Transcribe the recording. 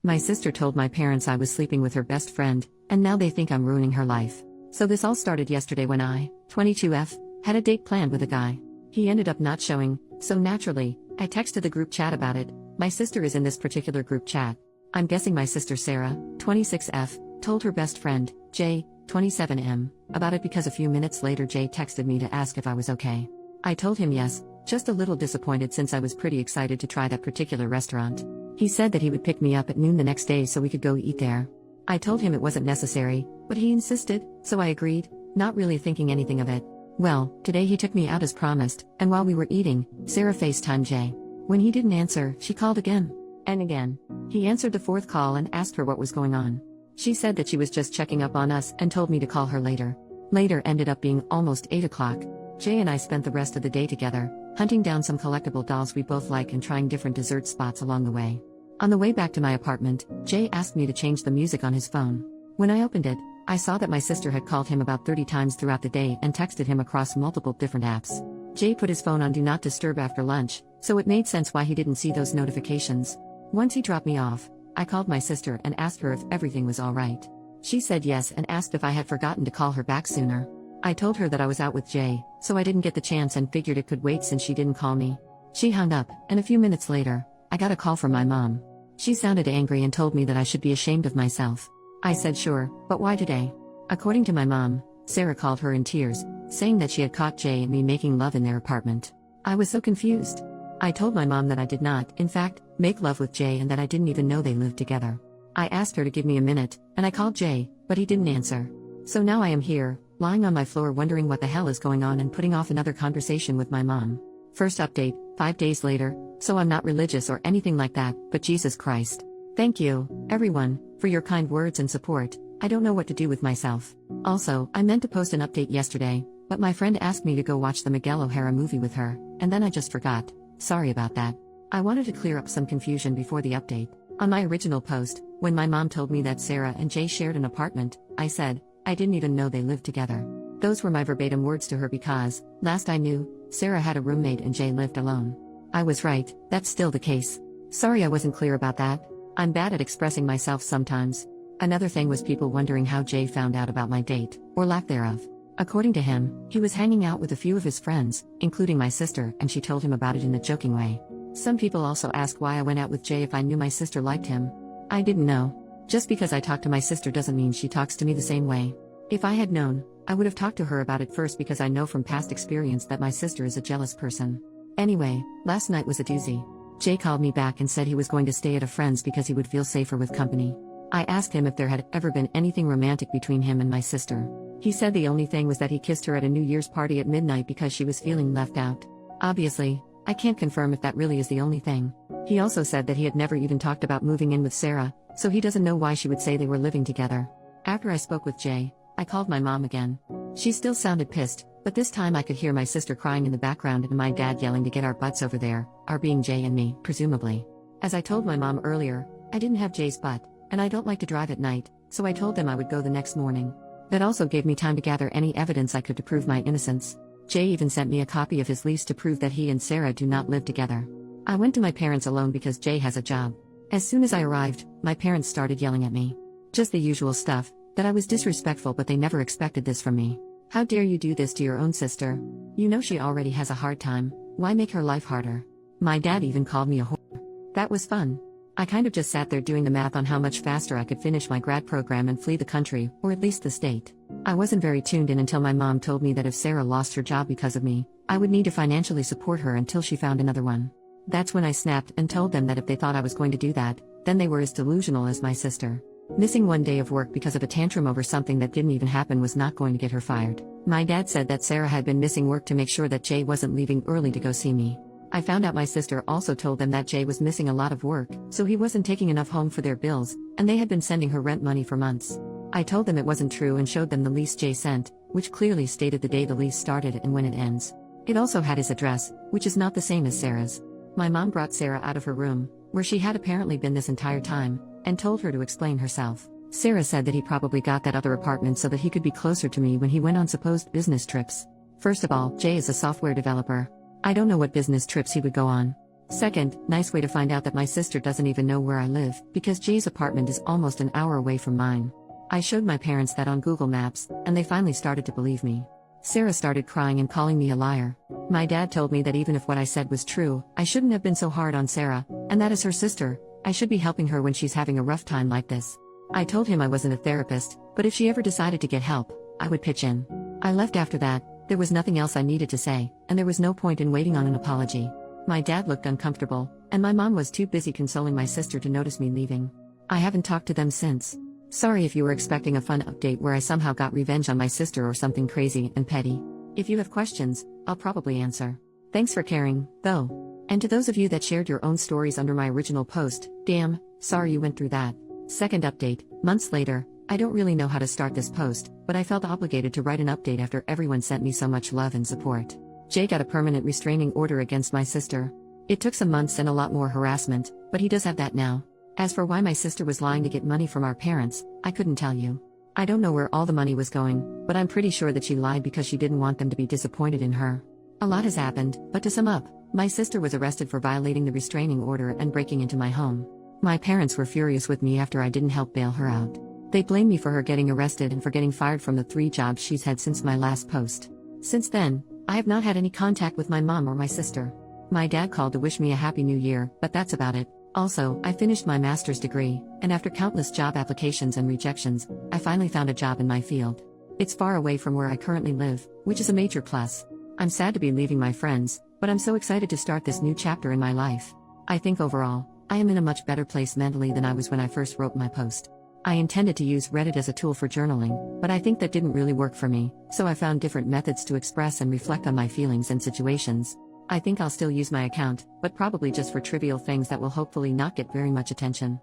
My sister told my parents I was sleeping with her best friend, and now they think I'm ruining her life. So this all started yesterday when I, 22F, had a date planned with a guy. He ended up not showing, so naturally, I texted the group chat about it. My sister is in this particular group chat. I'm guessing my sister Sarah, 26F, told her best friend, Jay, 27M, about it because a few minutes later Jay texted me to ask if I was okay. I told him yes, just a little disappointed since I was pretty excited to try that particular restaurant. He said that he would pick me up at noon the next day so we could go eat there. I told him it wasn't necessary, but he insisted, so I agreed, not really thinking anything of it. Well, today he took me out as promised, and while we were eating, Sarah FaceTimed Jay. When he didn't answer, she called again. And again. He answered the fourth call and asked her what was going on. She said that she was just checking up on us and told me to call her later. Later ended up being almost 8 o'clock. Jay and I spent the rest of the day together, hunting down some collectible dolls we both like and trying different dessert spots along the way. On the way back to my apartment, Jay asked me to change the music on his phone. When I opened it, I saw that my sister had called him about 30 times throughout the day and texted him across multiple different apps. Jay put his phone on Do Not Disturb after lunch, so it made sense why he didn't see those notifications. Once he dropped me off, I called my sister and asked her if everything was alright. She said yes and asked if I had forgotten to call her back sooner. I told her that I was out with Jay, so I didn't get the chance and figured it could wait since she didn't call me. She hung up, and a few minutes later, I got a call from my mom. She sounded angry and told me that I should be ashamed of myself. I said sure, but why today? According to my mom, Sarah called her in tears, saying that she had caught Jay and me making love in their apartment. I was so confused. I told my mom that I did not, in fact, make love with Jay and that I didn't even know they lived together. I asked her to give me a minute, and I called Jay, but he didn't answer. So now I am here, lying on my floor wondering what the hell is going on and putting off another conversation with my mom. First update, 5 days later, so I'm not religious or anything like that, but Jesus Christ. Thank you, everyone, for your kind words and support. I don't know what to do with myself. Also, I meant to post an update yesterday, but my friend asked me to go watch the Miguel O'Hara movie with her, and then I just forgot. Sorry about that. I wanted to clear up some confusion before the update. On my original post, when my mom told me that Sarah and Jay shared an apartment, I said, I didn't even know they lived together. Those were my verbatim words to her because, last I knew, Sarah had a roommate and Jay lived alone. I was right, that's still the case. Sorry I wasn't clear about that. I'm bad at expressing myself sometimes. Another thing was people wondering how Jay found out about my date, or lack thereof. According to him, he was hanging out with a few of his friends, including my sister, and she told him about it in a joking way. Some people also asked why I went out with Jay if I knew my sister liked him. I didn't know. Just because I talk to my sister doesn't mean she talks to me the same way. If I had known, I would have talked to her about it first because I know from past experience that my sister is a jealous person. Anyway, last night was a doozy. Jay called me back and said he was going to stay at a friend's because he would feel safer with company. I asked him if there had ever been anything romantic between him and my sister. He said the only thing was that he kissed her at a New Year's party at midnight because she was feeling left out. Obviously, I can't confirm if that really is the only thing. He also said that he had never even talked about moving in with Sarah, so he doesn't know why she would say they were living together. After I spoke with Jay, I called my mom again. She still sounded pissed, but this time I could hear my sister crying in the background and my dad yelling to get our butts over there, our being Jay and me, presumably. As I told my mom earlier, I didn't have Jay's butt, and I don't like to drive at night, so I told them I would go the next morning. That also gave me time to gather any evidence I could to prove my innocence. Jay even sent me a copy of his lease to prove that he and Sarah do not live together. I went to my parents alone because Jay has a job. As soon as I arrived, my parents started yelling at me. Just the usual stuff, that I was disrespectful, but they never expected this from me. How dare you do this to your own sister? You know she already has a hard time, why make her life harder? My dad even called me a whore. That was fun. I kind of just sat there doing the math on how much faster I could finish my grad program and flee the country, or at least the state. I wasn't very tuned in until my mom told me that if Sarah lost her job because of me, I would need to financially support her until she found another one. That's when I snapped and told them that if they thought I was going to do that, then they were as delusional as my sister. Missing one day of work because of a tantrum over something that didn't even happen was not going to get her fired. My dad said that Sarah had been missing work to make sure that Jay wasn't leaving early to go see me. I found out my sister also told them that Jay was missing a lot of work, so he wasn't taking enough home for their bills, and they had been sending her rent money for months. I told them it wasn't true and showed them the lease Jay sent, which clearly stated the day the lease started and when it ends. It also had his address, which is not the same as Sarah's. My mom brought Sarah out of her room, where she had apparently been this entire time, and told her to explain herself. Sarah said that he probably got that other apartment so that he could be closer to me when he went on supposed business trips. First of all, Jay is a software developer. I don't know what business trips he would go on. Second, nice way to find out that my sister doesn't even know where I live, because Jay's apartment is almost an hour away from mine. I showed my parents that on Google Maps, and they finally started to believe me. Sarah started crying and calling me a liar. My dad told me that even if what I said was true, I shouldn't have been so hard on Sarah, and that as her sister, I should be helping her when she's having a rough time like this. I told him I wasn't a therapist, but if she ever decided to get help, I would pitch in. I left after that. There was nothing else I needed to say, and there was no point in waiting on an apology. My dad looked uncomfortable, and my mom was too busy consoling my sister to notice me leaving. I haven't talked to them since. Sorry if you were expecting a fun update where I somehow got revenge on my sister or something crazy and petty. If you have questions, I'll probably answer. Thanks for caring, though. And to those of you that shared your own stories under my original post, damn, sorry you went through that. Second update, months later. I don't really know how to start this post, but I felt obligated to write an update after everyone sent me so much love and support. Jay got a permanent restraining order against my sister. It took some months and a lot more harassment, but he does have that now. As for why my sister was lying to get money from our parents, I couldn't tell you. I don't know where all the money was going, but I'm pretty sure that she lied because she didn't want them to be disappointed in her. A lot has happened, but to sum up, my sister was arrested for violating the restraining order and breaking into my home. My parents were furious with me after I didn't help bail her out. They blamed me for her getting arrested and for getting fired from the 3 jobs she's had since my last post. Since then, I have not had any contact with my mom or my sister. My dad called to wish me a happy new year, but that's about it. Also, I finished my master's degree, and after countless job applications and rejections, I finally found a job in my field. It's far away from where I currently live, which is a major plus. I'm sad to be leaving my friends, but I'm so excited to start this new chapter in my life. I think overall, I am in a much better place mentally than I was when I first wrote my post. I intended to use Reddit as a tool for journaling, but I think that didn't really work for me, so I found different methods to express and reflect on my feelings and situations. I think I'll still use my account, but probably just for trivial things that will hopefully not get very much attention.